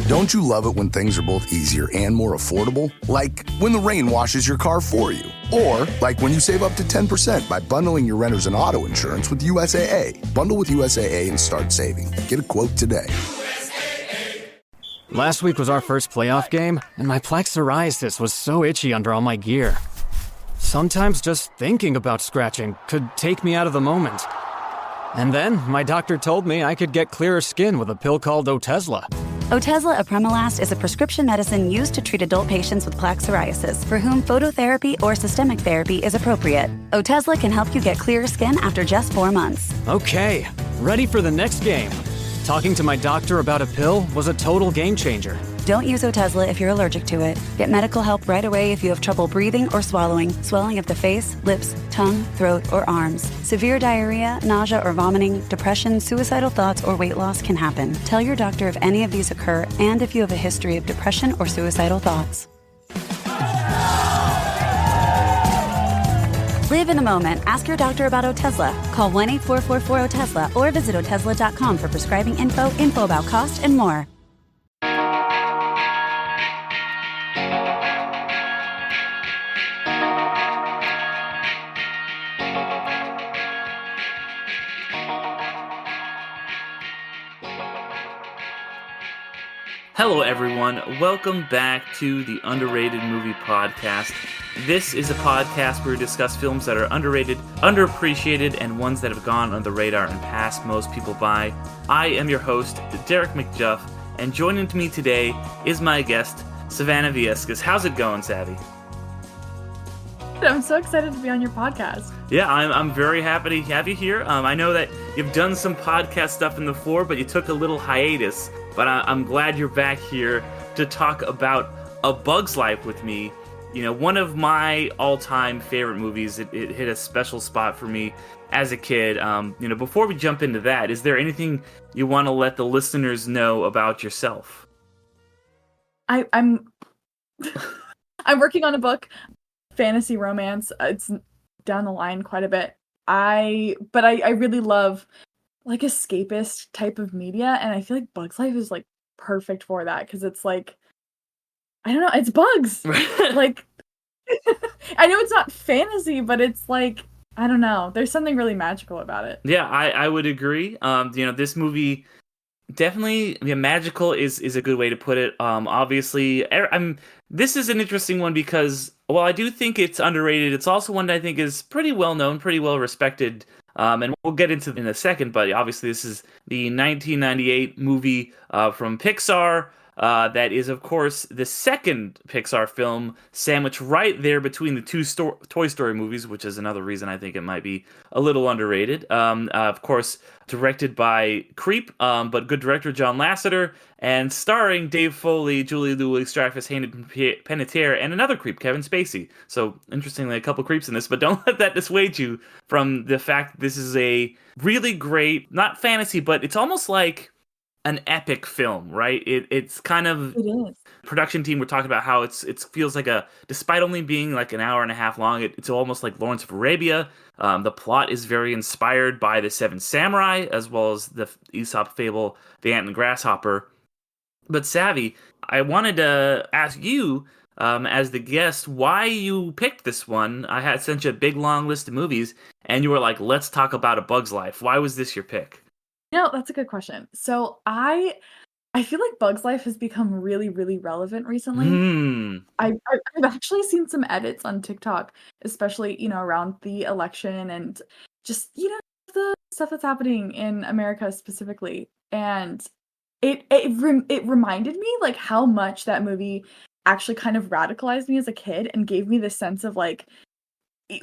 Don't you love it when things are both easier and more affordable? Like when the rain washes your car for you. Or like when you save up to 10% by bundling your renters and auto insurance with USAA. Bundle with USAA and start saving. Get a quote today. Last week was our first playoff game, and my plaque psoriasis was so itchy under all my gear. Sometimes just thinking about scratching could take me out of the moment. And then my doctor told me I could get clearer skin with a pill called Otezla. Otezla apremilast is a prescription medicine used to treat adult patients with plaque psoriasis for whom phototherapy or systemic therapy is appropriate. Otezla can help you get clearer skin after just 4 months. Okay, ready for the next game. Talking to my doctor about a pill was a total game changer. Don't use Otezla if you're allergic to it. Get medical help right away if you have trouble breathing or swallowing, swelling of the face, lips, tongue, throat, or arms. Severe diarrhea, nausea or vomiting, depression, suicidal thoughts, or weight loss can happen. Tell your doctor if any of these occur and if you have a history of depression or suicidal thoughts. Live in the moment. Ask your doctor about Otezla. Call 1-844-4-OTEZLA or visit Otezla.com for prescribing info about cost, and more. Hello everyone, welcome back to the Underrated Movie Podcast. This is a podcast where we discuss films that are underrated, underappreciated, and ones that have gone under the radar and passed most people by. I am your host, Derek McJuff, and joining me today is my guest, Savannah Viescas. How's it going, Savvy? I'm so excited to be on your podcast. Yeah, I'm very happy to have you here. I know that you've done some podcast stuff in the before, but you took a little hiatus. But I'm glad you're back here to talk about A Bug's Life with me. You know, one of my all-time favorite movies. It hit a special spot for me as a kid. Before we jump into that, is there anything you want to let the listeners know about yourself? I'm working on a book, fantasy romance. It's down the line quite a bit. I really love like escapist type of media, and I feel like Bug's Life is like perfect for that because it's like, I don't know, it's bugs. Like I know it's not fantasy, but it's like, I don't know, there's something really magical about it. Yeah, I would agree. This movie definitely, magical is a good way to put it. Obviously, this is an interesting one because, well, I do think it's underrated. It's also one that I think is pretty well known, pretty well respected. And we'll get into it in a second, but obviously this is the 1998 movie from Pixar. That is, of course, the second Pixar film sandwiched right there between the two Toy Story movies, which is another reason I think it might be a little underrated. Of course, directed by Creep, but good director John Lasseter, and starring Dave Foley, Julie Louis-Dreyfus, Hayden Panettiere, and another creep, Kevin Spacey. So, interestingly, a couple creeps in this, but don't let that dissuade you from the fact that this is a really great, not fantasy, but it's almost like an epic film, right? It's kind of, it is. Production team were talking about how it feels like despite only being like an hour and a half long, it's almost like Lawrence of Arabia. The plot is very inspired by the Seven Samurai, as well as the Aesop fable, The Ant and Grasshopper. But Savvy, I wanted to ask you, as the guest, why you picked this one. I had sent you a big long list of movies, and you were like, let's talk about A Bug's Life. Why was this your pick? No, that's a good question. So I feel like Bug's Life has become really, really relevant recently. I've actually seen some edits on TikTok, especially, around the election and just, the stuff that's happening in America specifically. And it reminded me like how much that movie actually kind of radicalized me as a kid and gave me the sense of like,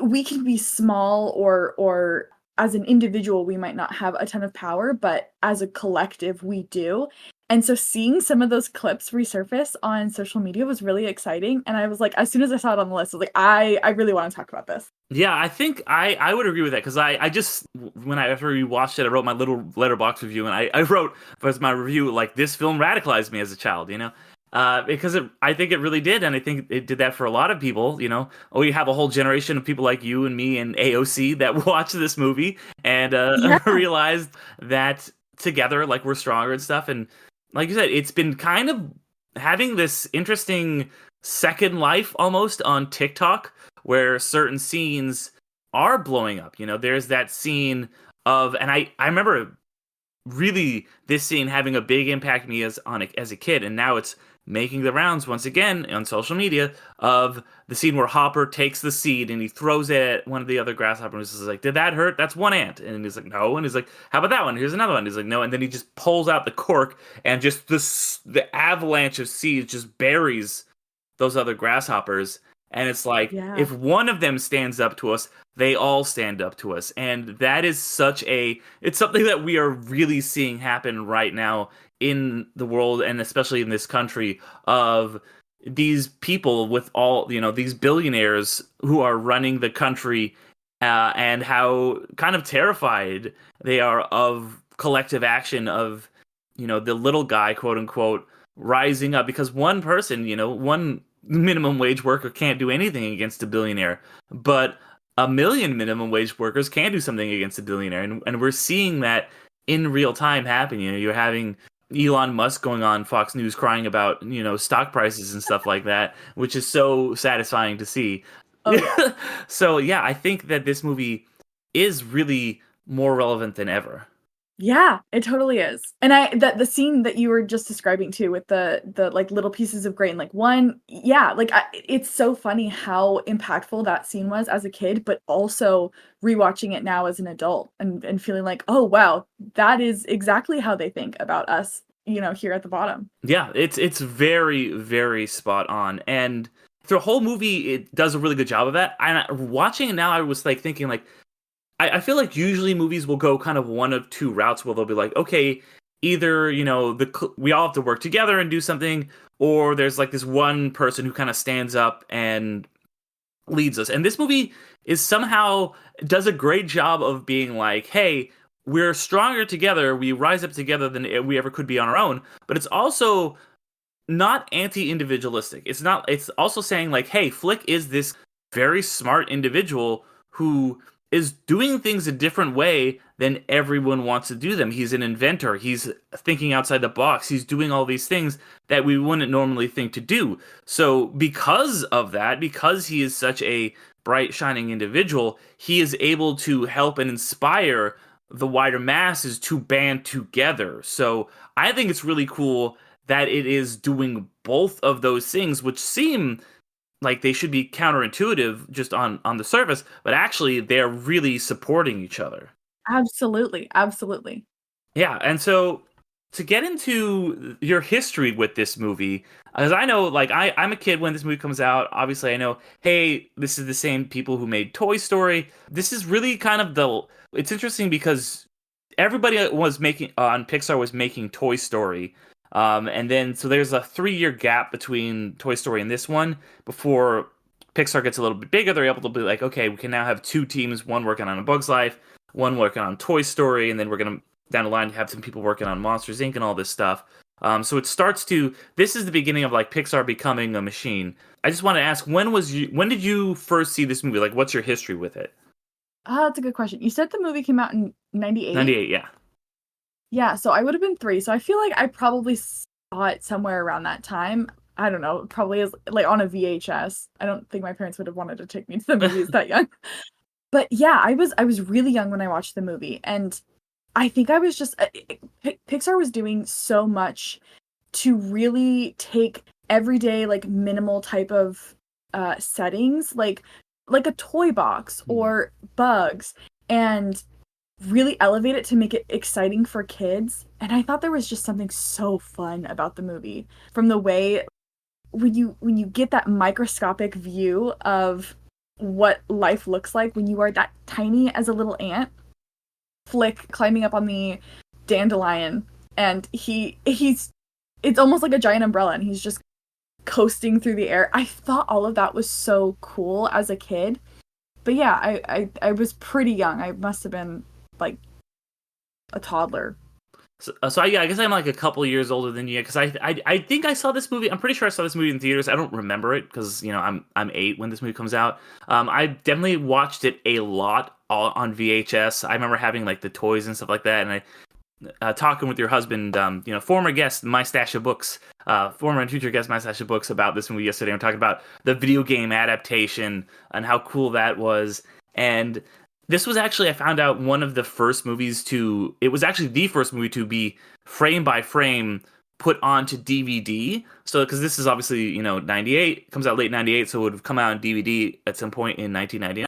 we can be small or as an individual, we might not have a ton of power, but as a collective, we do. And so seeing some of those clips resurface on social media was really exciting. And I was like, as soon as I saw it on the list, I was like, I really want to talk about this. Yeah, I think I would agree with that because I just, after we watched it, I wrote my little letterbox review, and I wrote as my review, like, this film radicalized me as a child, because I think it really did, and I think it did that for a lot of people. We have a whole generation of people like you and me and AOC that watched this movie and realized that together, like, we're stronger and stuff. And like you said, it's been kind of having this interesting second life almost on TikTok where certain scenes are blowing up. There's that scene of, and I remember really this scene having a big impact on me as a kid, and now it's making the rounds once again on social media of the scene where Hopper takes the seed and he throws it at one of the other grasshoppers. He's like, "Did that hurt? That's one ant." And he's like, "No." And he's like, "How about that one? Here's another one." He's like, "No." And then he just pulls out the cork, and just the avalanche of seeds just buries those other grasshoppers. And it's like, Yeah. if one of them stands up to us, they all stand up to us. And that is it's something that we are really seeing happen right now in the world, and especially in this country, of these people with all, these billionaires who are running the country, and how kind of terrified they are of collective action, of, the little guy, quote unquote, rising up, because one person, one minimum wage worker can't do anything against a billionaire, but a million minimum wage workers can do something against a billionaire. And we're seeing that in real time happen. You're having Elon Musk going on Fox News crying about, stock prices and stuff like that, which is so satisfying to see. Oh, yeah. So yeah, I think that this movie is really more relevant than ever. Yeah, it totally is. And the scene that you were just describing too, with the like little pieces of grain, like one, yeah, like it's so funny how impactful that scene was as a kid, but also rewatching it now as an adult and feeling like, oh wow, that is exactly how they think about us, here at the bottom. Yeah, it's very, very spot on. And through the whole movie, it does a really good job of that. And watching it now, I was like thinking, like, I feel like usually movies will go kind of one of two routes, where they'll be like, okay, either, we all have to work together and do something, or there's like this one person who kind of stands up and leads us. And this movie does a great job of being like, hey, we're stronger together, we rise up together than we ever could be on our own. But it's also not anti-individualistic. It's also saying like, hey, Flick is this very smart individual who is doing things a different way than everyone wants to do them. He's an inventor. He's thinking outside the box. He's doing all these things that we wouldn't normally think to do. So because of that, because he is such a bright, shining individual, he is able to help and inspire the wider masses to band together. So I think it's really cool that it is doing both of those things, which seem like they should be counterintuitive just on the surface, but actually they're really supporting each other. Absolutely. Absolutely. Yeah, and so to get into your history with this movie, because I know, like, I'm a kid when this movie comes out. Obviously, I know, hey, this is the same people who made Toy Story. This is really kind of it's interesting because everybody was making, on Pixar was making Toy Story. And then, so there's a 3-year gap between Toy Story and this one before Pixar gets a little bit bigger. They're able to be like, okay, we can now have 2 teams, one working on A Bug's Life, one working on Toy Story, and then we're going to, down the line, have some people working on Monsters, Inc. and all this stuff. So it starts this is the beginning of like Pixar becoming a machine. I just want to ask, when did you first see this movie? Like, what's your history with it? That's a good question. You said the movie came out in 98? 98, yeah. Yeah, so I would have been 3. So I feel like I probably saw it somewhere around that time. I don't know, probably as like on a VHS. I don't think my parents would have wanted to take me to the movies that young. But yeah, I was really young when I watched the movie, and I think I was just Pixar was doing so much to really take everyday, like, minimal type of settings, like a toy box or bugs, and really elevate it to make it exciting for kids. And I thought there was just something so fun about the movie, from the way when you get that microscopic view of what life looks like when you are that tiny as a little ant. Flick climbing up on the dandelion, and it's almost like a giant umbrella, and he's just coasting through the air. I thought all of that was so cool as a kid. But yeah, I was pretty young. I must have been like a toddler. So yeah, I guess I'm like a couple years older than you, because I think I saw this movie. I'm pretty sure I saw this movie in theaters. I don't remember it because I'm 8 when this movie comes out. I definitely watched it a lot on VHS. I remember having like the toys and stuff like that, and talking with your husband, former guest, My Stash of Books, former and future guest, My Stash of Books, about this movie yesterday. We're talking about the video game adaptation and how cool that was. And this was actually, I found out, one of the first movies it was actually the first movie to be frame by frame put onto DVD. So, because this is obviously, 98, comes out late 98, so it would have come out on DVD at some point in 1999.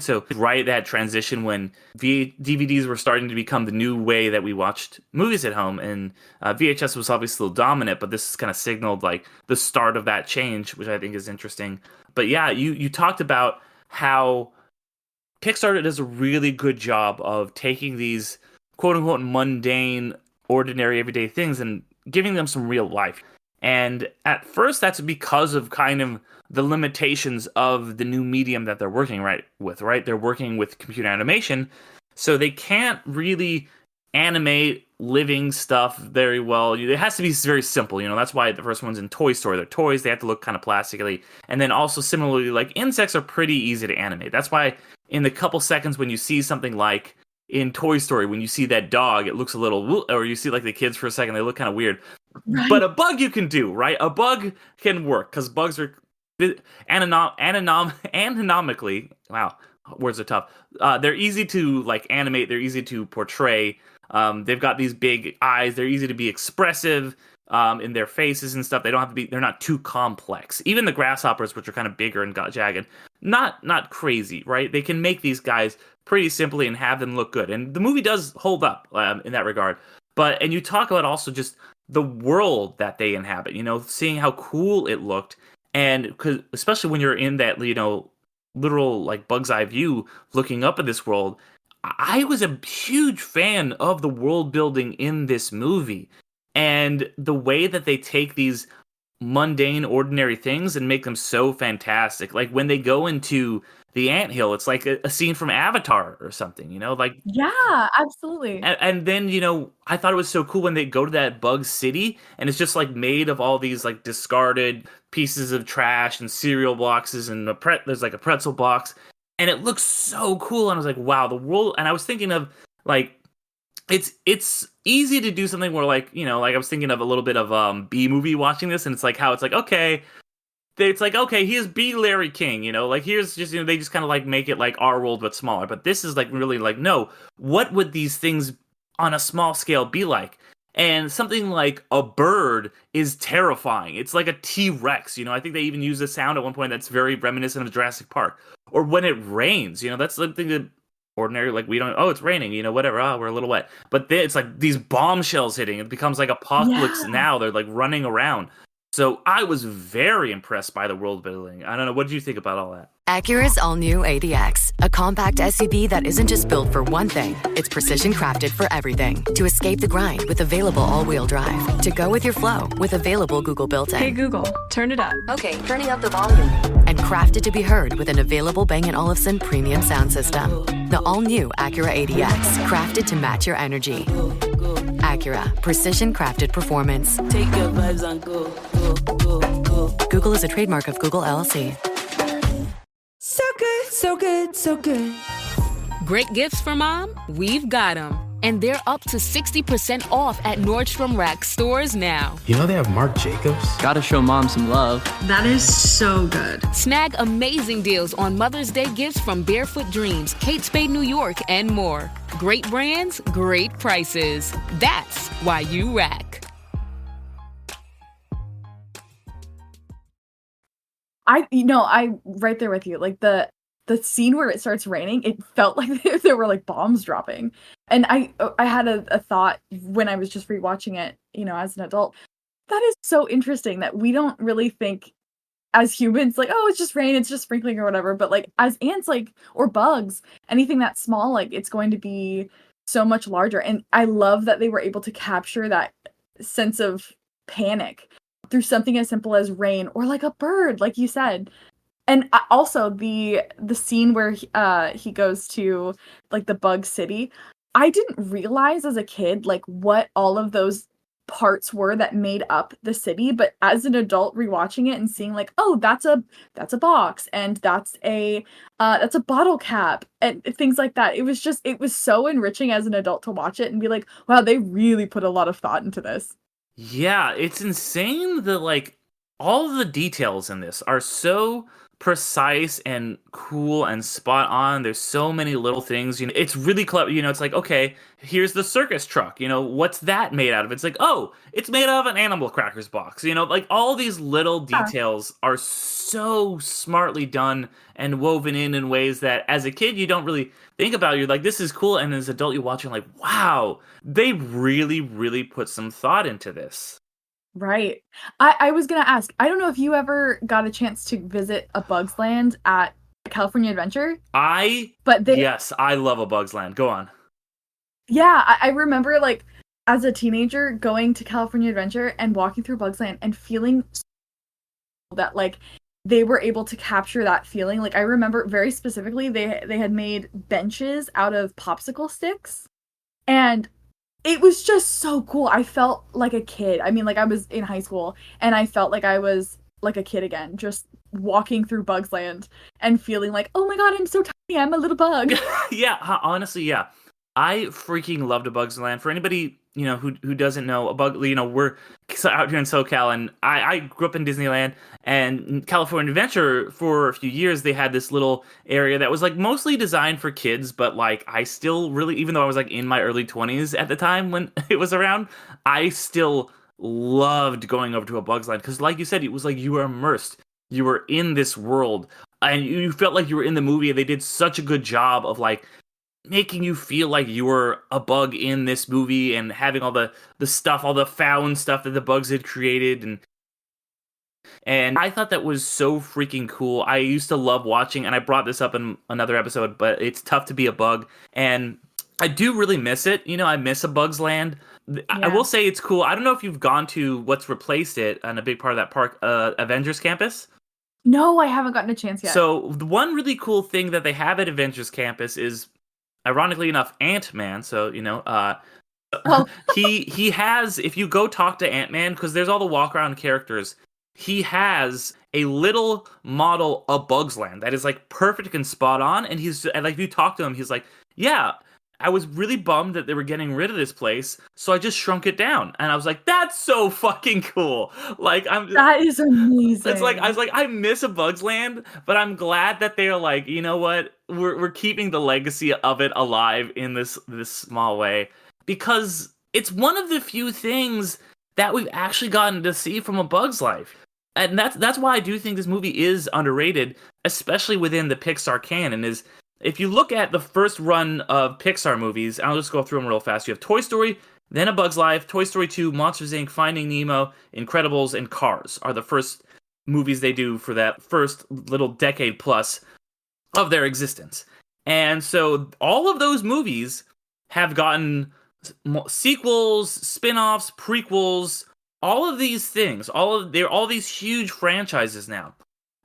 So right at that transition when DVDs were starting to become the new way that we watched movies at home, and VHS was obviously still dominant, but this kind of signaled like the start of that change, which I think is interesting. But yeah, you talked about how Kickstarter does a really good job of taking these quote unquote mundane, ordinary, everyday things and giving them some real life. And at first, that's because of kind of the limitations of the new medium that they're working with. They're working with computer animation, so they can't really animate living stuff very well. It has to be very simple. That's why the first one's in Toy Story. They're toys. They have to look kind of plastically. And then also similarly, like insects are pretty easy to animate. That's why in the couple seconds when you see something like in Toy Story, when you see that dog, it looks a little, or you see like the kids for a second, they look kind of weird. Right. But a bug you can do, right? A bug can work because bugs are anatomically, wow, words are tough. They're easy to like animate. They're easy to portray. They've got these big eyes. They're easy to be expressive in their faces and stuff. They don't have to be. They're not too complex. Even the grasshoppers, which are kind of bigger and jagged, not crazy, right? They can make these guys pretty simply and have them look good. And the movie does hold up in that regard. And you talk about also just the world that they inhabit, seeing how cool it looked. And because especially when you're in that, literal like bug's eye view looking up at this world, I was a huge fan of the world building in this movie and the way that they take these mundane, ordinary things and make them so fantastic. Like when they go into the anthill, it's like a scene from Avatar or something, Yeah, absolutely. And then, I thought it was so cool when they go to that bug city and it's just like made of all these like discarded pieces of trash and cereal boxes and there's like a pretzel box and it looks so cool. And I was like, wow, the world. And I was thinking of like, it's easy to do something where like, like I was thinking of a little bit of B movie watching this and it's like how it's like, okay, here's B Larry King, like here's just, they just kind of like make it like our world but smaller. But this is like really like, no, what would these things on a small scale be like? And something like a bird is terrifying. It's like a T-Rex, I think they even use a sound at one point that's very reminiscent of Jurassic Park. Or when it rains, that's something that ordinary, like we don't, it's raining, whatever, we're a little wet. But then it's like these bombshells hitting. It becomes like Apocalypse Now. They're like running around. So I was very impressed by the world building. I don't know. What did you think about all that? Acura's all-new ADX, a compact SUV that isn't just built for one thing. It's precision crafted for everything. To escape the grind with available all-wheel drive. To go with your flow with available Google built-in. Hey Google, turn it up. Okay, turning up the volume. And crafted to be heard with an available Bang & Olufsen premium sound system. The all-new Acura ADX, crafted to match your energy. Acura, precision crafted performance. Take your vibes and go. Google is a trademark of Google LLC. So good, so good, so good. Great gifts for mom? We've got them. And they're up to 60% off at Nordstrom Rack stores now. They have Marc Jacobs? Gotta show mom some love. That is so good. Snag amazing deals on Mother's Day gifts from Barefoot Dreams, Kate Spade New York, and more. Great brands, great prices. That's why you rack. I'm right there with you. Like the scene where it starts raining, it felt like there were like bombs dropping. And I had a thought when I was just rewatching it, as an adult. That is so interesting that we don't really think as humans, like, oh, it's just rain, it's just sprinkling or whatever. But like as ants, like, or bugs, anything that small, like it's going to be so much larger. And I love that they were able to capture that sense of panic through something as simple as rain or like a bird, like you said. And also the scene where he goes to like the bug city, I didn't realize as a kid like what all of those parts were that made up the city, but as an adult rewatching it and seeing like, oh, that's a box, and that's a bottle cap, and things like that. It was so enriching as an adult to watch it and be like, wow, they really put a lot of thought into this. Yeah, it's insane that like all of the details in this are so precise and cool and spot on. There's so many little things, it's really clever. It's like, okay, here's the circus truck. What's that made out of? It's like, oh, it's made out of an animal crackers box. Like all these little details are so smartly done and woven in ways that as a kid you don't really think about. You're like, this is cool, and as an adult you watch, you're like, wow, they really, really put some thought into this. Right. I was gonna ask, I don't know if you ever got a chance to visit A Bug's Land at California Adventure. Yes, I love A Bug's Land. Go on. Yeah, I remember like as a teenager going to California Adventure and walking through Bug's Land and feeling that like they were able to capture that feeling. Like I remember very specifically they had made benches out of popsicle sticks, and it was just so cool. I felt like a kid. I mean, like I was in high school and I felt like I was like a kid again, just walking through Bug's Land and feeling like, oh my god, I'm so tiny, I'm a little bug. Yeah, honestly, yeah. I freaking loved A Bug's Land. For anybody, who doesn't know, we're out here in SoCal, and I grew up in Disneyland, and California Adventure, for a few years, they had this little area that was like mostly designed for kids, but like I still really, even though I was like in my early 20s at the time when it was around, I still loved going over to A Bug's Land, because like you said, it was like you were immersed. You were in this world, and you felt like you were in the movie, and they did such a good job of like making you feel like you were a bug in this movie, and having all the stuff, all the found stuff that the bugs had created, and I thought that was so freaking cool. I used to love watching, and I brought this up in another episode, but it's tough to be a bug, and I do really miss it. I miss A Bug's Land. Yeah. I will say it's cool. I don't know if you've gone to what's replaced it, and a big part of that park, Avengers Campus. No, I haven't gotten a chance yet. So the one really cool thing that they have at Avengers Campus is, ironically enough, Ant-Man. So, well, he has, if you go talk to Ant-Man, because there's all the walk-around characters, he has a little model of Bug's Land that is like perfect and spot on. And if you talk to him, he's like, yeah, I was really bummed that they were getting rid of this place, so I just shrunk it down. And I was like, that's so fucking cool. Like, that is amazing. It's like, I was like, I miss A Bug's Land, but I'm glad that they're like, you know what? We're keeping the legacy of it alive in this small way, because it's one of the few things that we've actually gotten to see from A Bug's Life. And that's why I do think this movie is underrated, especially within the Pixar canon. Is if you look at the first run of Pixar movies, I'll just go through them real fast. You have Toy Story, then A Bug's Life, Toy Story 2, Monsters, Inc., Finding Nemo, Incredibles, and Cars are the first movies they do for that first little decade plus of their existence. And so all of those movies have gotten sequels, spin-offs, prequels, all of these things. They're all these huge franchises now.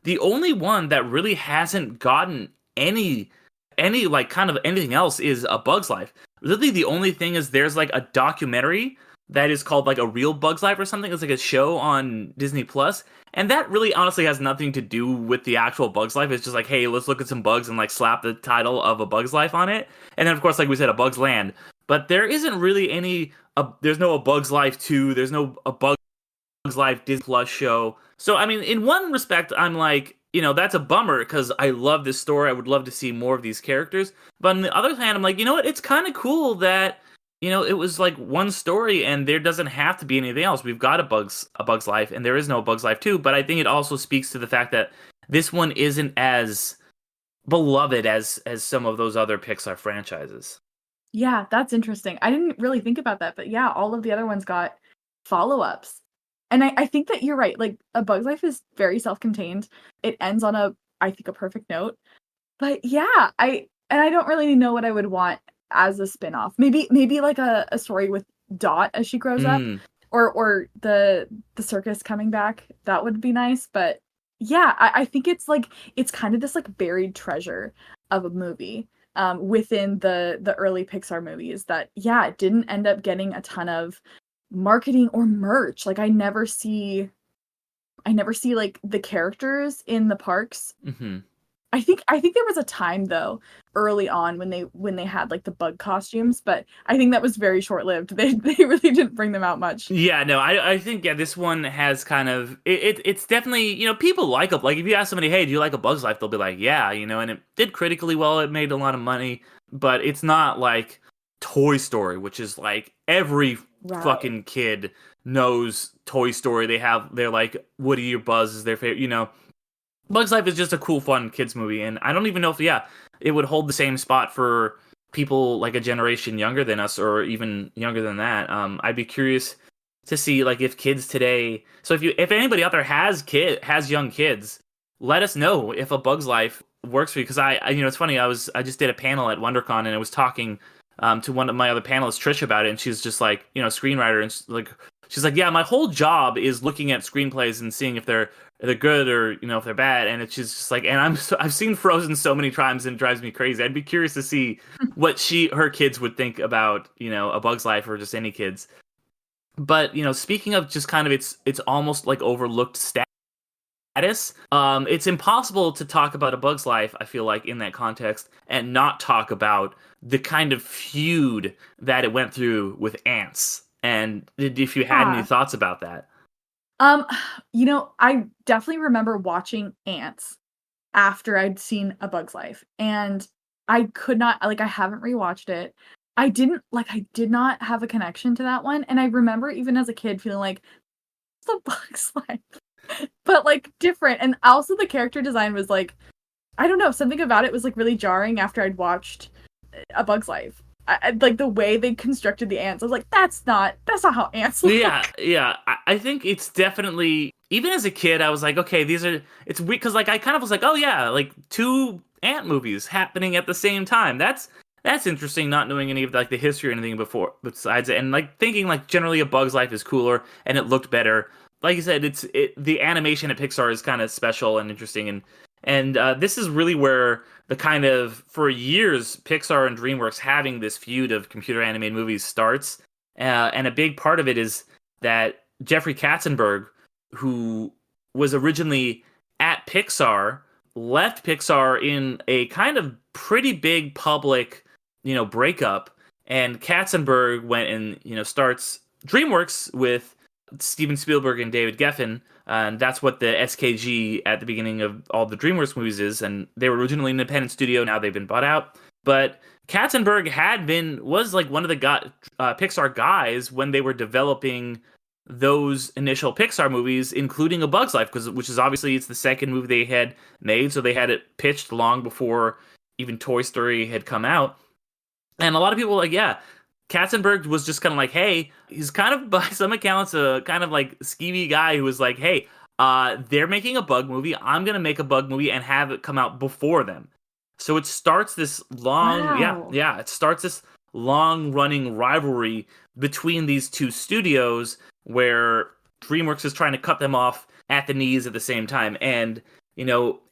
The only one that really hasn't gotten any like kind of anything else is A Bug's Life. Really, the only thing is there's like a documentary that is called like A Real Bug's Life or something. It's like a show on Disney Plus, and that really honestly has nothing to do with the actual Bug's Life. It's just like, hey, let's look at some bugs and like slap the title of A Bug's Life on it, and then of course, like we said, A Bug's Land. But there isn't really any. There's no A Bug's Life 2. There's no A Bug's Life Disney Plus show. So I mean, in one respect, I'm like, that's a bummer, because I love this story. I would love to see more of these characters. But on the other hand, I'm like, you know what? It's kind of cool that, it was like one story and there doesn't have to be anything else. We've got a Bug's Life, and there is no Bug's Life 2. But I think it also speaks to the fact that this one isn't as beloved as some of those other Pixar franchises. Yeah, that's interesting. I didn't really think about that, but yeah, all of the other ones got follow-ups. And I think that you're right. Like, A Bug's Life is very self-contained. It ends on I think, a perfect note. But yeah, I don't really know what I would want as a spin-off. Maybe like a story with Dot as she grows up, or the circus coming back. That would be nice. But yeah, I think it's kind of this like buried treasure of a movie within the early Pixar movies that, yeah, it didn't end up getting a ton of marketing or merch. Like I never see like the characters in the parks. Mm-hmm. I think there was a time though early on when they had like the bug costumes, but I think that was very short lived. They really didn't bring them out much. Yeah, no, I think this one has kind of it's definitely, people like a, like if you ask somebody, hey, do you like A Bug's Life, they'll be like, yeah, and it did critically well, it made a lot of money, but it's not like Toy Story, which is like every fucking kid knows Toy Story. They're like Woody or Buzz is their favorite. Bug's Life is just a cool, fun kids movie, and I don't even know if it would hold the same spot for people like a generation younger than us or even younger than that. I'd be curious to see like if kids today. So if anybody out there has young kids, let us know if A Bug's Life works for you. Because I it's funny. I just did a panel at WonderCon and I was talking to one of my other panelists, Trish, about it, and she's just like screenwriter, and she's like, yeah, my whole job is looking at screenplays and seeing if they're good or if they're bad, and it's just like, and I've seen Frozen so many times and it drives me crazy. I'd be curious to see what her kids would think about A Bug's Life or just any kids. But speaking of just kind of it's almost like overlooked status. It's impossible to talk about A Bug's Life, I feel like, in that context and not talk about the kind of feud that it went through with Antz. And if you had any thoughts about that. I definitely remember watching Antz after I'd seen A Bug's Life, and I could not, like, I haven't rewatched it. I did not have a connection to that one, and I remember even as a kid feeling like, it's A Bug's Life, but like different, and also the character design was like, I don't know, something about it was like really jarring after I'd watched A Bug's Life. Like the way they constructed the ants, I was like, that's not how ants look. Yeah. I think it's definitely, even as a kid, I was like, okay, it's weird, because like I kind of was like, oh yeah, like 2 ant movies happening at the same time. That's interesting, not knowing any of like the history or anything besides it, and like thinking like generally A Bug's Life is cooler and it looked better. Like you said, the animation at Pixar is kind of special and interesting, and this is really where the kind of, for years, Pixar and DreamWorks having this feud of computer animated movies starts. And a big part of it is that Jeffrey Katzenberg, who was originally at Pixar, left Pixar in a kind of pretty big public, breakup. And Katzenberg went and, starts DreamWorks with Steven Spielberg and David Geffen, and that's what the SKG at the beginning of all the DreamWorks movies is. And they were originally an independent studio. Now they've been bought out. But Katzenberg was like one of the Pixar guys when they were developing those initial Pixar movies, including A Bug's Life, which is obviously it's the second movie they had made, so they had it pitched long before even Toy Story had come out. And a lot of people were like, yeah, Katzenberg was just kind of like, hey, he's kind of, by some accounts, a kind of like skeevy guy who was like, hey, they're making a bug movie. I'm going to make a bug movie and have it come out before them. So it starts this long, it starts this long running rivalry between these two studios where DreamWorks is trying to cut them off at the knees at the same time. And,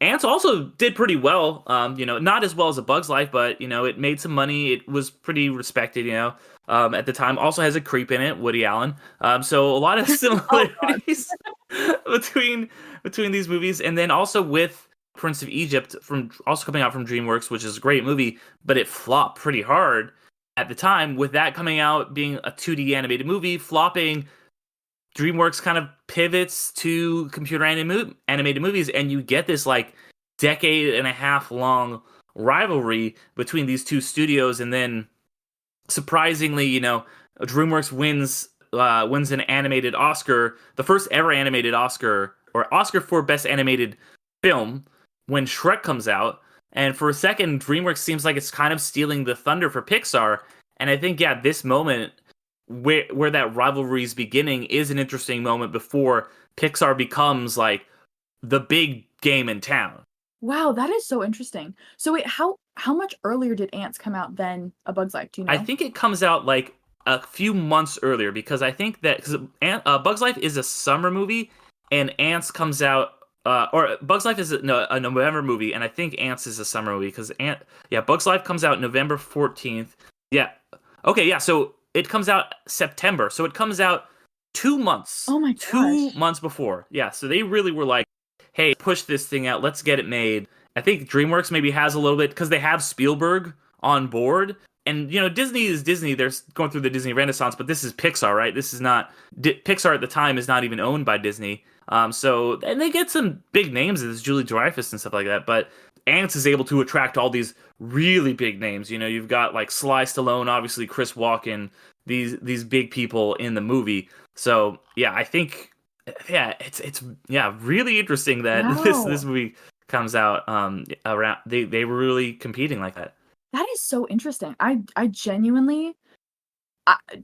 Antz also did pretty well, not as well as A Bug's Life, but, it made some money. It was pretty respected, at the time. Also has a creep in it, Woody Allen. So a lot of similarities between these movies. And then also with Prince of Egypt, also coming out from DreamWorks, which is a great movie, but it flopped pretty hard at the time. With that coming out, being a 2D animated movie, flopping, DreamWorks kind of pivots to computer animated movies, and you get this like decade and a half long rivalry between these two studios. And then surprisingly, DreamWorks wins an animated Oscar, the first ever animated Oscar, or Oscar for Best Animated Film, when Shrek comes out. And for a second, DreamWorks seems like it's kind of stealing the thunder for Pixar. And I think, this moment where that rivalry is beginning is an interesting moment before Pixar becomes like the big game in town. Wow, that is so interesting. So wait, how much earlier did Antz come out than A Bug's Life? Do you know? I think it comes out like a few months earlier, because I think that Bug's Life is a summer movie and Antz comes out, or Bug's Life is a November movie, and I think Antz is a summer movie because Bug's Life comes out November 14th. Yeah. Okay, yeah, so It comes out September, so it comes out 2 months. Oh my gosh. 2 months before. Yeah, so they really were like, hey, push this thing out. Let's get it made. I think DreamWorks maybe has a little bit, because they have Spielberg on board. And, Disney is Disney. They're going through the Disney Renaissance, but this is Pixar, right? This is not... Pixar at the time is not even owned by Disney. And they get some big names, as Julie Dreyfus and stuff like that, but Antz is able to attract all these really big names. You've got, like, Sly Stallone, obviously Chris Walken, these big people in the movie. So, yeah, I think... Yeah, it's really interesting that this movie comes out around... They were really competing like that. That is so interesting. I genuinely,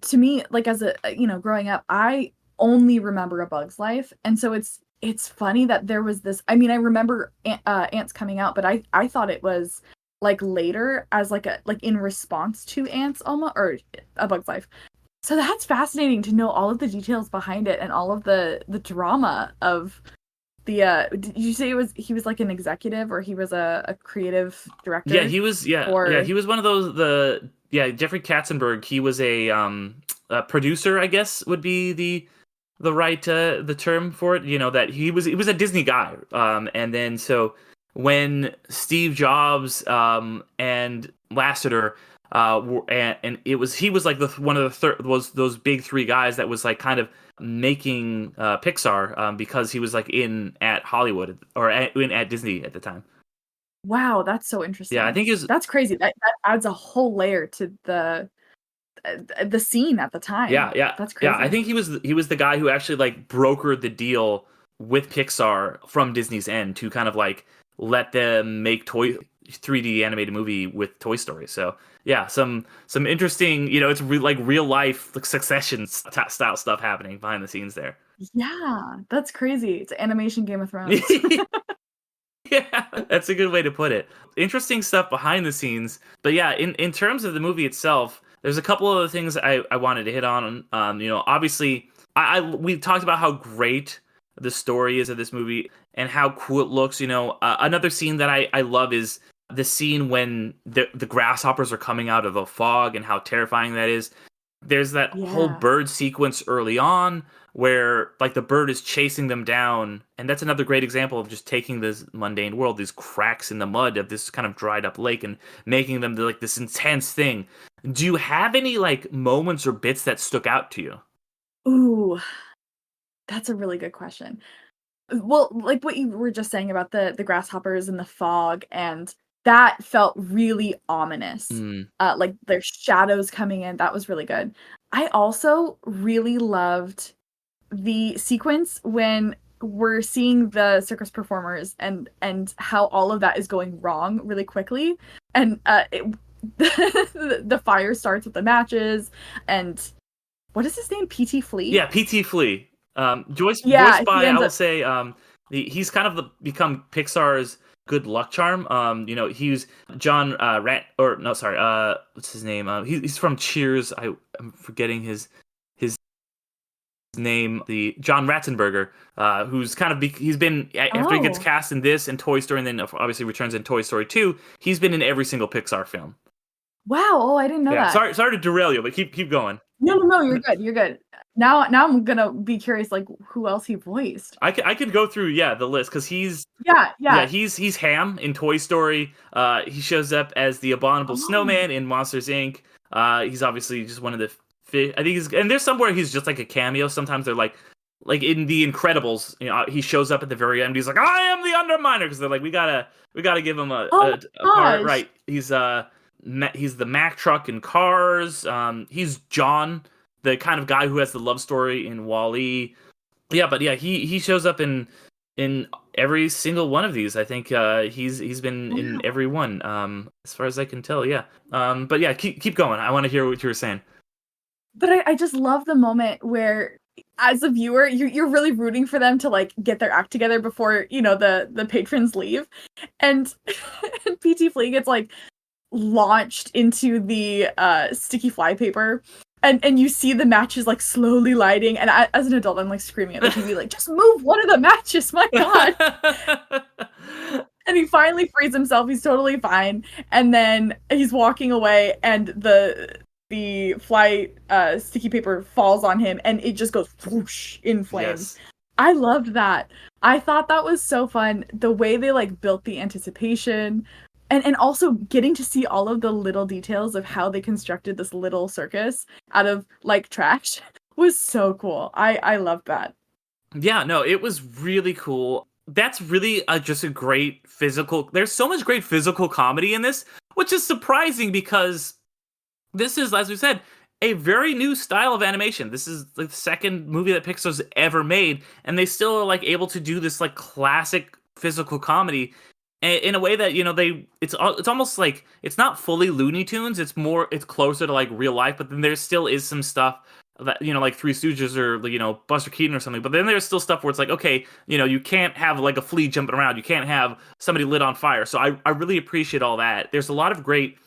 to me, like, as a, growing up, I only remember A Bug's Life. And so it's funny that there was this, I mean, I remember Antz coming out, but I thought it was like later, as like in response to Antz almost, or A Bug's Life. So that's fascinating to know all of the details behind it and all of the drama of the did you say he was like an executive, or he was a creative director? Yeah, he was he was one of those Jeffrey Katzenberg. He was a producer, I guess would be the right the term for it. That he was a Disney guy. And then so when Steve Jobs and Lasseter and he was like one of the those big three guys that was like kind of making Pixar because he was like in at Hollywood or at Disney at the time. Wow, that's so interesting. Yeah, I think that's crazy. That adds a whole layer to the scene at the time. Yeah, that's crazy. Yeah, I think he was the guy who actually like brokered the deal with Pixar from Disney's end to kind of like let them make 3D animated movie with Toy Story. So yeah, some interesting, it's like real life, like Succession style stuff happening behind the scenes there. Yeah, that's crazy. It's animation Game of Thrones. Yeah, that's a good way to put it. Interesting stuff behind the scenes. But yeah, in terms of the movie itself, there's a couple of things I wanted to hit on. Obviously, we talked about how great the story is of this movie and how cool it looks. Another scene that I love is the scene when the grasshoppers are coming out of the fog and how terrifying that is. There's that whole bird sequence early on where like the bird is chasing them down, and that's another great example of just taking this mundane world, these cracks in the mud of this kind of dried up lake, and making them like this intense thing. Do you have any like moments or bits that stuck out to you? Ooh, that's a really good question. Well, like what you were just saying about the grasshoppers and the fog, and that felt really ominous. Like there's shadows coming in. That was really good. I also really loved the sequence when we're seeing the circus performers and how all of that is going wrong really quickly. And the fire starts with the matches. And what is his name? P.T. Flea? Yeah, P.T. Flea. Voiced by, I will say, he's kind of become Pixar's good luck charm. He's John what's his name? He's from Cheers. I'm forgetting his name. The John Ratzenberger, who's kind of he's been after he gets cast in this and Toy Story, and then obviously returns in Toy Story 2. He's been in every single Pixar film. Wow! Oh, I didn't know that. Sorry to derail you, but keep going. No, you're good. You're good. Now I'm gonna be curious, like who else he voiced. I could go through the list because he's he's Ham in Toy Story. He shows up as the abominable snowman in Monsters Inc. He's obviously just one of the fish. I think and there's somewhere he's just like a cameo. Sometimes they're like in The Incredibles. He shows up at the very end. He's like, I am the Underminer, because they're like, we gotta give him a part, right? He's the Mack truck in Cars. He's John, the kind of guy who has the love story in WALL-E. He shows up in every single one of these. I think he's been in every one, as far as I can tell. Keep going. I want to hear what you were saying. But I just love the moment where, as a viewer, you're really rooting for them to like get their act together before the patrons leave, and P.T. Flea gets like launched into the sticky flypaper, and you see the matches like slowly lighting, and as an adult I'm like screaming at the TV like, just move one of the matches, my god. And he finally frees himself. He's totally fine, and then he's walking away, and the the flight sticky paper falls on him and it just goes whoosh in flames. Yes. I loved that. I thought that was so fun. The way they like built the anticipation and also getting to see all of the little details of how they constructed this little circus out of like trash was so cool. I loved that. Yeah, no, it was really cool. That's really just a great physical. There's so much great physical comedy in this, which is surprising because this is, as we said, a very new style of animation. This is like the second movie that Pixar's ever made, and they still are like able to do this like classic physical comedy in a way that, you know, it's almost like it's not fully Looney Tunes. It's closer to like real life, but then there still is some stuff that, you know, like Three Stooges or, you know, Buster Keaton or something. But then there's still stuff where it's like, okay, you know, you can't have like a flea jumping around. You can't have somebody lit on fire. So I really appreciate all that. There's a lot of great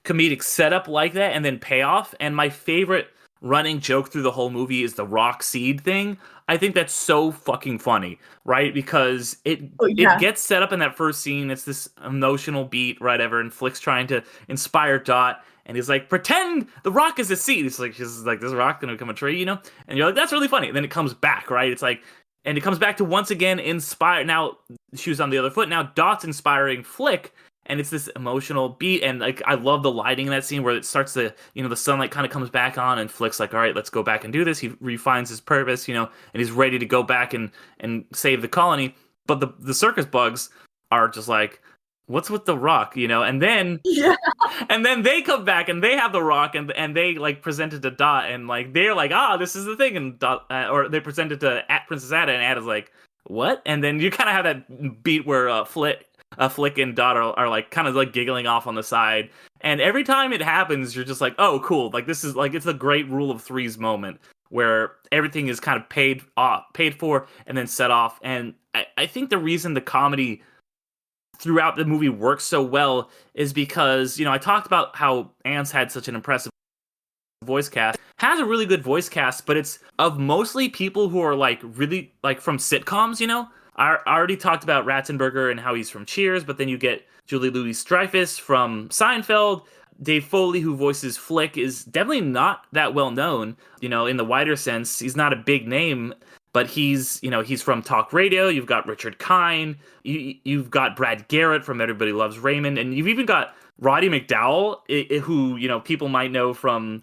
comedic setup like that and then payoff. And my favorite running joke through the whole movie is the rock seed thing. I think that's so fucking funny, right? Because it gets set up in that first scene. It's this emotional beat, whatever, and Flick's trying to inspire Dot, and he's like, pretend the rock is a seed. He's like, this rock gonna become a tree, you know? And you're like, that's really funny. And then it comes back, right? It's like, and it comes back to once again inspire. Now, shoes on the other foot. Now Dot's inspiring Flick, and it's this emotional beat, and like I love the lighting in that scene where it starts to, you know, the sunlight kind of comes back on, and Flick's like, all right, let's go back and do this. He refines his purpose, you know, and he's ready to go back and save the colony. But the circus bugs are just like, what's with the rock, you know? And then and then they come back and they have the rock and they like present it to Dot, and like they're like, this is the thing, and Dot, or they present it to Princess Ada, and Ada's like, what? And then you kind of have that beat where Flick and Dot are like kind of like giggling off on the side, and every time it happens, you're just like, oh, cool! Like this is like it's a great rule of threes moment where everything is kind of paid for, and then set off. And I think the reason the comedy throughout the movie works so well is because, you know, I talked about how Antz had such an impressive voice cast, has a really good voice cast, but it's of mostly people who are like really like from sitcoms, you know. I already talked about Ratzenberger and how he's from Cheers, but then you get Julie Louis-Dreyfus from Seinfeld. Dave Foley, who voices Flick, is definitely not that well known, you know, in the wider sense. He's not a big name, but he's from talk radio. You've got Richard Kind. You've got Brad Garrett from Everybody Loves Raymond. And you've even got Roddy McDowall, who, you know, people might know from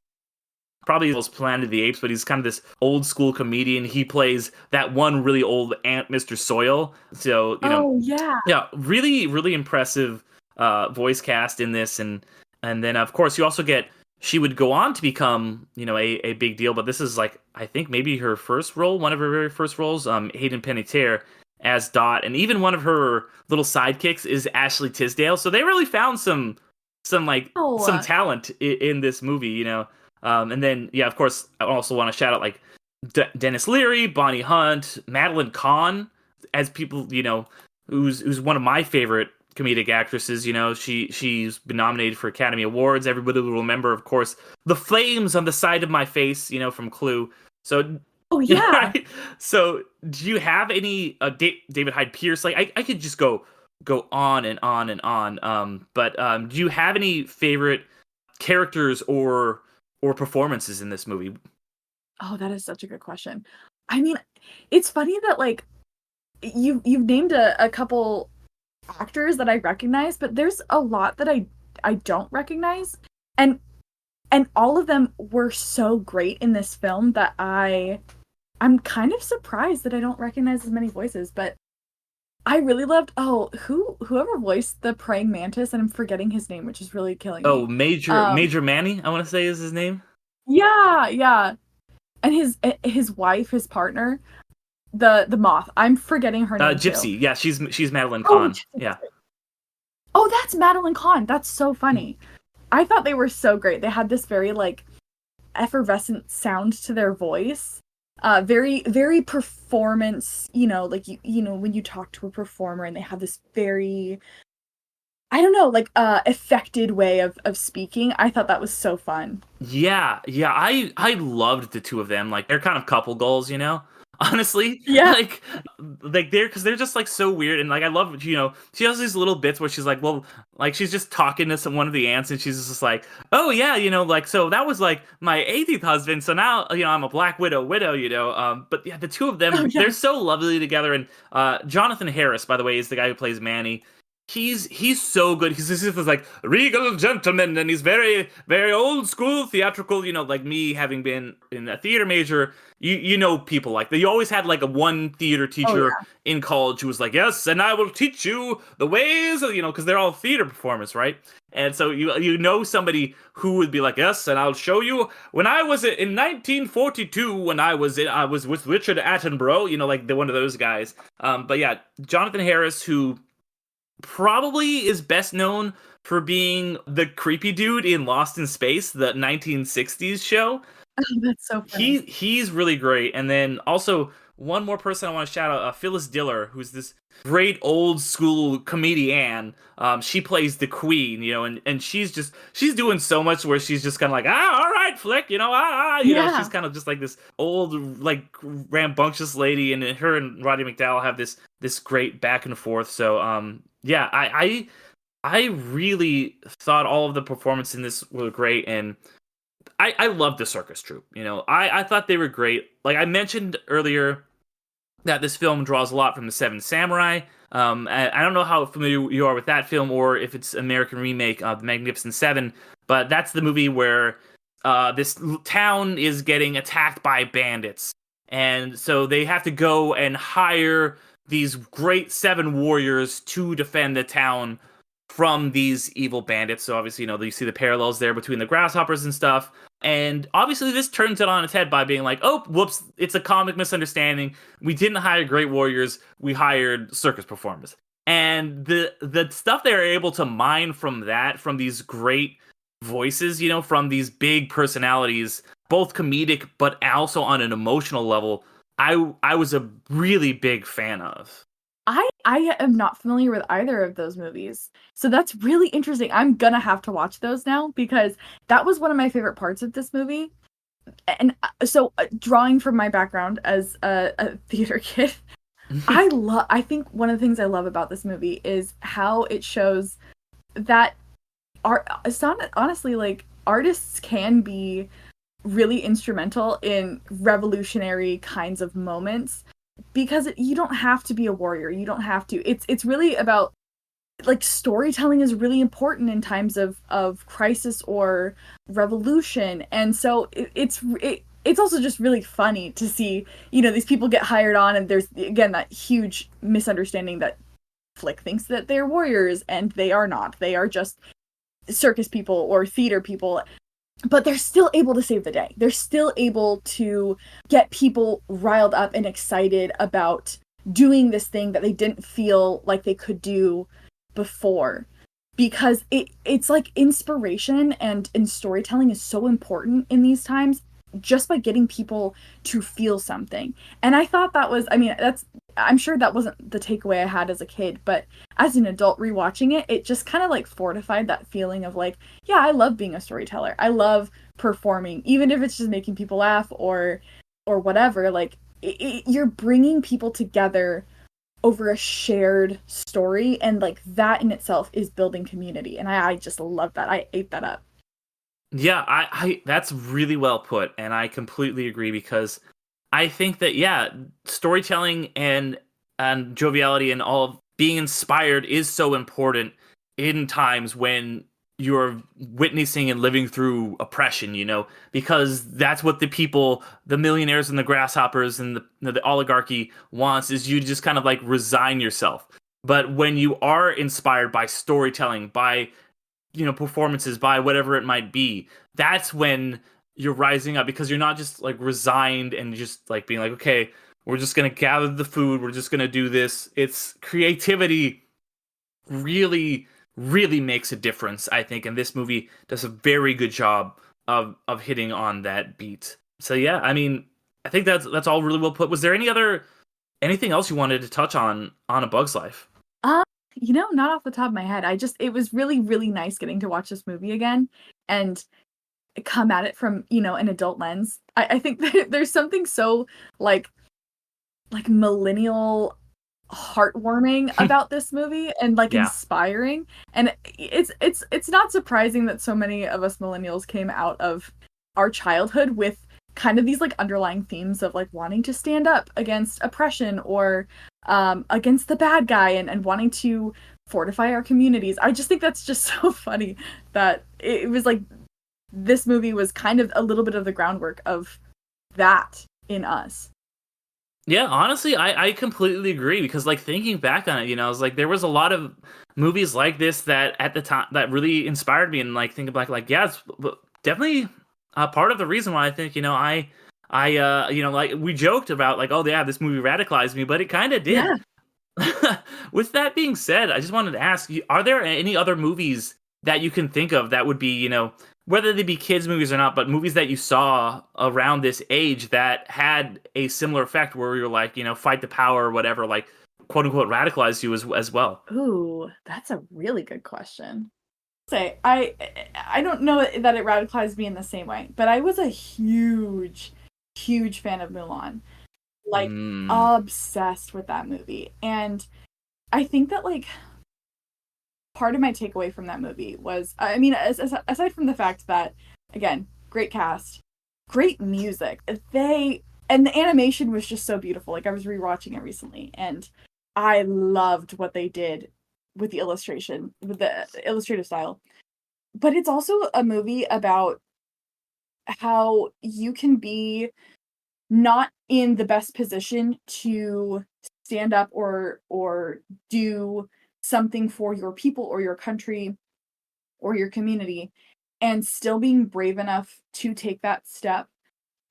probably Planet of the Apes, but he's kind of this old school comedian. He plays that one really old ant, Mr. Soil. So, you know, yeah, really, really impressive voice cast in this. And then, of course, you also get, she would go on to become, you know, a big deal, but this is like, I think maybe her first role, one of her very first roles, Hayden Panettiere as Dot, and even one of her little sidekicks is Ashley Tisdale. So they really found some talent in this movie, you know. And then, yeah, of course, I also want to shout out like Dennis Leary, Bonnie Hunt, Madeline Kahn, as people, you know, who's one of my favorite comedic actresses. You know, she's been nominated for Academy Awards. Everybody will remember, of course, the flames on the side of my face, you know, from Clue. So, right? So, do you have any David Hyde Pierce? Like, I could just go on and on and on. But do you have any favorite characters or performances in this movie? Oh, that is such a good question. I mean, it's funny that like you've named a couple actors that I recognize, but there's a lot that I don't recognize, and all of them were so great in this film that I'm kind of surprised that I don't recognize as many voices. But I really loved whoever voiced the praying mantis, and I'm forgetting his name, which is really killing me. Oh, Major Manny, I want to say is his name. Yeah, and his wife, his partner, the moth. I'm forgetting her name. Gypsy. Too. Yeah, she's Madeline Kahn. Yeah. Oh, that's Madeline Kahn. That's so funny. I thought they were so great. They had this very like effervescent sound to their voice. Very, very performance, you know, like you know, when you talk to a performer and they have this very, I don't know, like affected way of speaking. I thought that was so fun. Yeah, I loved the two of them. Like, they're kind of couple goals, you know. honestly. Yeah. Like they're just like so weird, and like I love, she has these little bits where she's like, well, like she's just talking to one of the ants, and she's just like, oh yeah, like, so that was like my 18th husband, so now I'm a Black widow, but yeah, the two of them, Oh, yeah. they're so lovely together. And Jonathan Harris, by the way, is the guy who plays Manny. He's so good. He's this like regal gentleman, and he's very, very old school theatrical. Like me having been in a theater major, you know people like that. You always had like a one theater teacher in college who was like, yes, and I will teach you the ways, because they're all theater performers, right? And so you know somebody who would be like, yes, and I'll show you. When I was in 1942, when I was with Richard Attenborough, like one of those guys. But yeah, Jonathan Harris, who probably is best known for being the creepy dude in Lost in Space, the 1960s show. Oh, that's so funny. He's really great. And then also one more person I want to shout out, Phyllis Diller, who's this great old school comedian. She plays the queen, and she's doing so much where she's just kind of like, all right, Flick, she's kind of just like this old, like rambunctious lady, and her and Roddy McDowall have this great back and forth. So, yeah, I really thought all of the performances in this were great, and I loved the circus troupe. I thought they were great. Like I mentioned earlier, that this film draws a lot from The Seven Samurai. I don't know how familiar you are with that film, or if it's American remake of The Magnificent Seven, but that's the movie where this town is getting attacked by bandits, and so they have to go and hire these great 7 warriors to defend the town from these evil bandits. So obviously, you see the parallels there between the grasshoppers and stuff. And obviously this turns it on its head by being like, oh, whoops, it's a comic misunderstanding. We didn't hire great warriors. We hired circus performers. And the stuff they're able to mine from that, from these great voices, from these big personalities, both comedic, but also on an emotional level, I was a really big fan of. I am not familiar with either of those movies. So that's really interesting. I'm gonna have to watch those now, because that was one of my favorite parts of this movie. And so drawing from my background as a theater kid, I think one of the things I love about this movie is how it shows that honestly, like, artists can be really instrumental in revolutionary kinds of moments, because you don't have to be a warrior. You don't have to. It's really about, like, storytelling is really important in times of crisis or revolution. And so it's also just really funny to see, these people get hired on, and there's, again, that huge misunderstanding that Flick thinks that they're warriors, and they are not. They are just circus people or theater people. But they're still able to save the day. They're still able to get people riled up and excited about doing this thing that they didn't feel like they could do before. Because it's like inspiration and storytelling is so important in these times, just by getting people to feel something. And I thought that was, I'm sure that wasn't the takeaway I had as a kid, but as an adult rewatching it just kind of like fortified that feeling of like, yeah, I love being a storyteller. I love performing, even if it's just making people laugh or whatever. Like, you're bringing people together over a shared story, and like that in itself is building community. And I just love that. I ate that up. Yeah, I that's really well put, and I completely agree, because I think that, yeah, storytelling and joviality and all of being inspired is so important in times when you're witnessing and living through oppression, because that's what the people, the millionaires and the grasshoppers and the oligarchy wants, is you just kind of like resign yourself. But when you are inspired by storytelling, by performances, by whatever it might be, that's when you're rising up, because you're not just like resigned and just like being like, okay, we're just going to gather the food, we're just going to do this. It's creativity really, really makes a difference, I think, and this movie does a very good job of hitting on that beat. So yeah, I think that's all really well put. Was there anything else you wanted to touch on A Bug's Life? Not off the top of my head. It was really, really nice getting to watch this movie again and come at it from, an adult lens. I think that there's something so, like, like millennial heartwarming about this movie and like Yeah. inspiring. And it's not surprising that so many of us millennials came out of our childhood with kind of these like underlying themes of like wanting to stand up against oppression or against the bad guy and wanting to fortify our communities. I just think that's just so funny that it was like this movie was kind of a little bit of the groundwork of that in us. Yeah, honestly, I completely agree because like thinking back on it, I was like there was a lot of movies like this that at the time that really inspired me and like thinking back like yeah, it's definitely part of the reason why I think like we joked about like oh yeah, this movie radicalized me, but it kind of did. Yeah. With that being said, I just wanted to ask you, are there any other movies that you can think of that would be, whether they be kids movies or not, but movies that you saw around this age that had a similar effect where you're like, fight the power or whatever, like quote unquote radicalized you as well? Ooh, that's a really good question. Say, I don't know that it radicalized me in the same way, but I was a huge, huge fan of Mulan. Like obsessed with that movie. And I think that like part of my takeaway from that movie was, I mean, aside from the fact that, again, great cast, great music, and the animation was just so beautiful. Like I was rewatching it recently, and I loved what they did with the illustration, with the illustrative style. But it's also a movie about how you can be not in the best position to stand up or do something for your people or your country or your community and still being brave enough to take that step,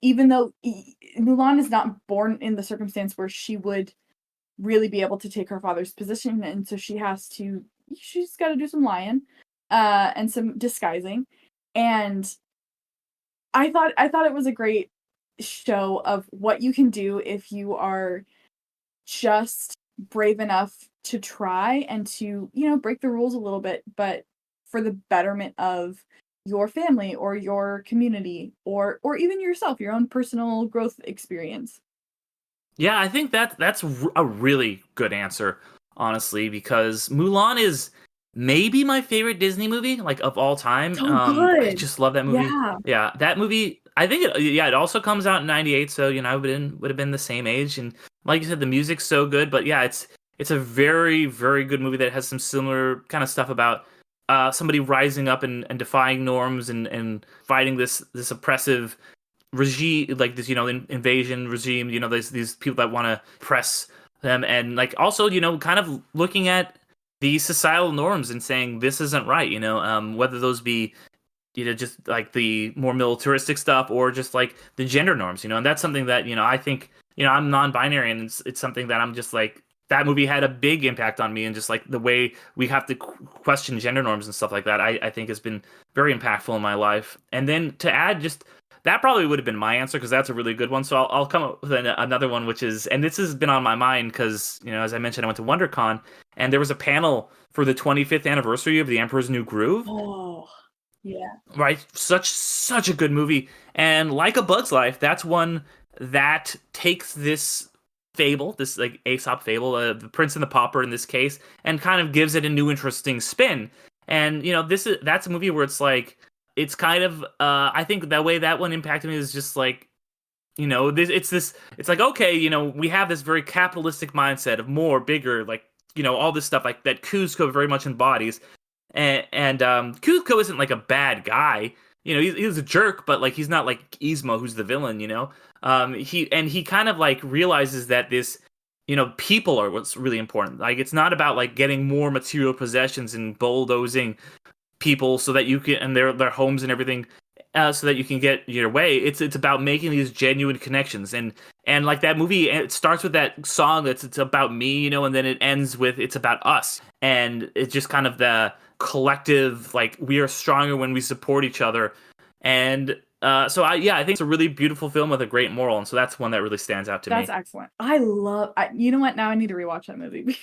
even though Mulan is not born in the circumstance where she would really be able to take her father's position, and so she's got to do some lying and some disguising. And I thought it was a great show of what you can do if you are just brave enough to try and to, break the rules a little bit, but for the betterment of your family or your community or even yourself, your own personal growth experience. Yeah, I think that's a really good answer, honestly, because Mulan is maybe my favorite Disney movie, like of all time. So good. I just love that movie. Yeah, that movie. I think it also comes out in '98, so I would have been the same age. And like you said, the music's so good. But yeah, it's a very very good movie that has some similar kind of stuff about somebody rising up and defying norms and fighting this oppressive regime, like this invasion regime. There's these people that want to oppress them, and like also kind of looking at the societal norms and saying this isn't right, whether those be just like the more militaristic stuff or just like the gender norms, and that's something that I think I'm non-binary, and it's something that I'm just like, that movie had a big impact on me, and just like the way we have to question gender norms and stuff like that, I think has been very impactful in my life. And then to add, just that probably would have been my answer because that's a really good one. So I'll come up with another one, which is, and this has been on my mind because, as I mentioned, I went to WonderCon and there was a panel for the 25th anniversary of The Emperor's New Groove. Oh, yeah. Right. Such a good movie. And like A Bug's Life, that's one that takes this fable, this like Aesop fable, the Prince and the Pauper in this case, and kind of gives it a new interesting spin. And, that's a movie where it's like, it's kind of, I think the way that one impacted me is just like, it's like, okay, we have this very capitalistic mindset of more, bigger, like, all this stuff like that Kuzco very much embodies. And Kuzco isn't like a bad guy, he's a jerk, but like, he's not like Yzma, who's the villain, he kind of like realizes that this, people are what's really important. Like, it's not about like getting more material possessions and bulldozing people so that you can, and their homes and everything, so that you can get your way. It's about making these genuine connections, and like that movie, it starts with that song that's it's about me, and then it ends with it's about us, and it's just kind of the collective, like, we are stronger when we support each other. And so I think it's a really beautiful film with a great moral, and so that's one that really stands out to me. That's excellent. You know what? Now I need to rewatch that movie.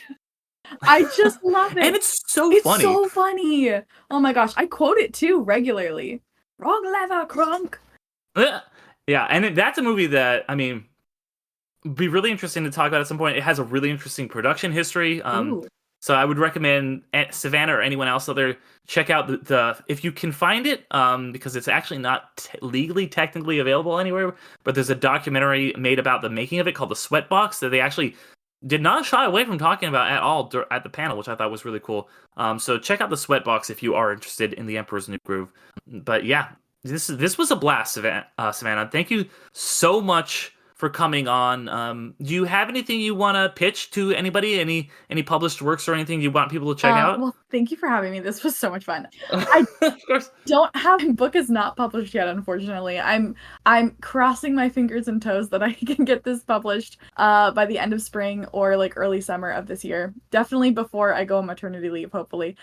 I just love it. And it's so funny. It's so funny. Oh my gosh. I quote it too regularly. Wrong lever, crunk. Yeah, and that's a movie that, I mean, be really interesting to talk about at some point. It has a really interesting production history. So I would recommend Savannah or anyone else out there check out the if you can find it, because it's actually not legally technically available anywhere. But there's a documentary made about the making of it called The Sweatbox that they actually did not shy away from talking about at all at the panel, which I thought was really cool. So check out The Sweatbox if you are interested in The Emperor's New Groove. But yeah, this was a blast, Savannah. Thank you so much for coming on. Do you have anything you want to pitch to anybody? Any published works or anything you want people to check out? Well, thank you for having me. This was so much fun. I Of course. don't have my book is not published yet, unfortunately. I'm crossing my fingers and toes that I can get this published by the end of spring or like early summer of this year. Definitely before I go on maternity leave, hopefully.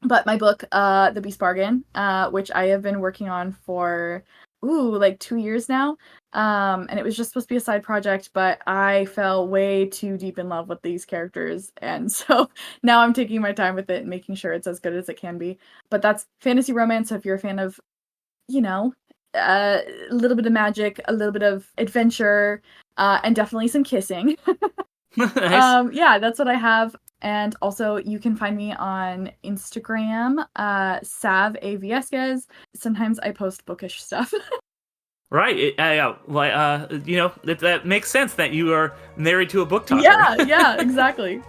But my book, The Beast Bargain, which I have been working on for like 2 years now. And it was just supposed to be a side project, but I fell way too deep in love with these characters. And so now I'm taking my time with it and making sure it's as good as it can be. But that's fantasy romance. So if you're a fan of, a little bit of magic, a little bit of adventure, and definitely some kissing. Nice. Yeah, that's what I have. And also you can find me on Instagram, Sav A. Viesquez. Sometimes I post bookish stuff. Right. That makes sense that you are married to a book talker. Yeah, exactly.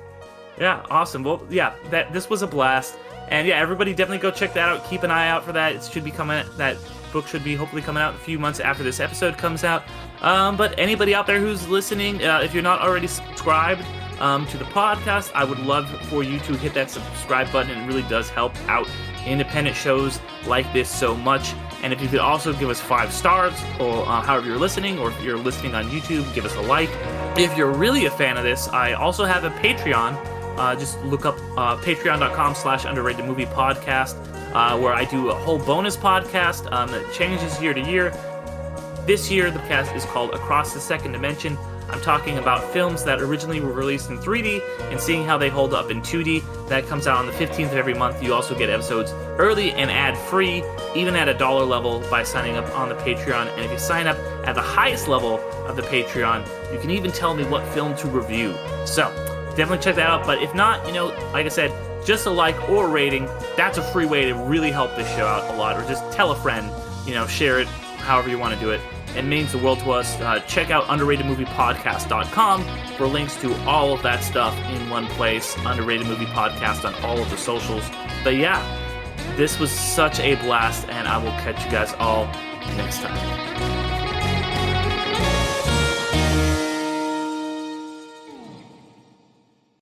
Yeah, awesome. Well, yeah, this was a blast. And yeah, everybody definitely go check that out. Keep an eye out for that. It should be that book should be hopefully coming out a few months after this episode comes out. But anybody out there who's listening, if you're not already subscribed to the podcast, I would love for you to hit that subscribe button. It really does help out independent shows like this so much. And if you could also give us 5 stars, or however you're listening, or if you're listening on YouTube, give us a like. If you're really a fan of this, I also have a Patreon. Just look up patreon.com/underratedmoviepodcast, where I do a whole bonus podcast that changes year to year. This year, the podcast is called Across the Second Dimension. I'm talking about films that originally were released in 3D and seeing how they hold up in 2D. That comes out on the 15th of every month. You also get episodes early and ad-free, even at $1 level by signing up on the Patreon. And if you sign up at the highest level of the Patreon, you can even tell me what film to review. So definitely check that out. But if not, like I said, just a like or a rating, that's a free way to really help this show out a lot. Or just tell a friend, share it, however you want to do it. It means the world to us. Check out underratedmoviepodcast.com for links to all of that stuff in one place. Underrated Movie Podcast on all of the socials. But yeah, this was such a blast, and I will catch you guys all next time.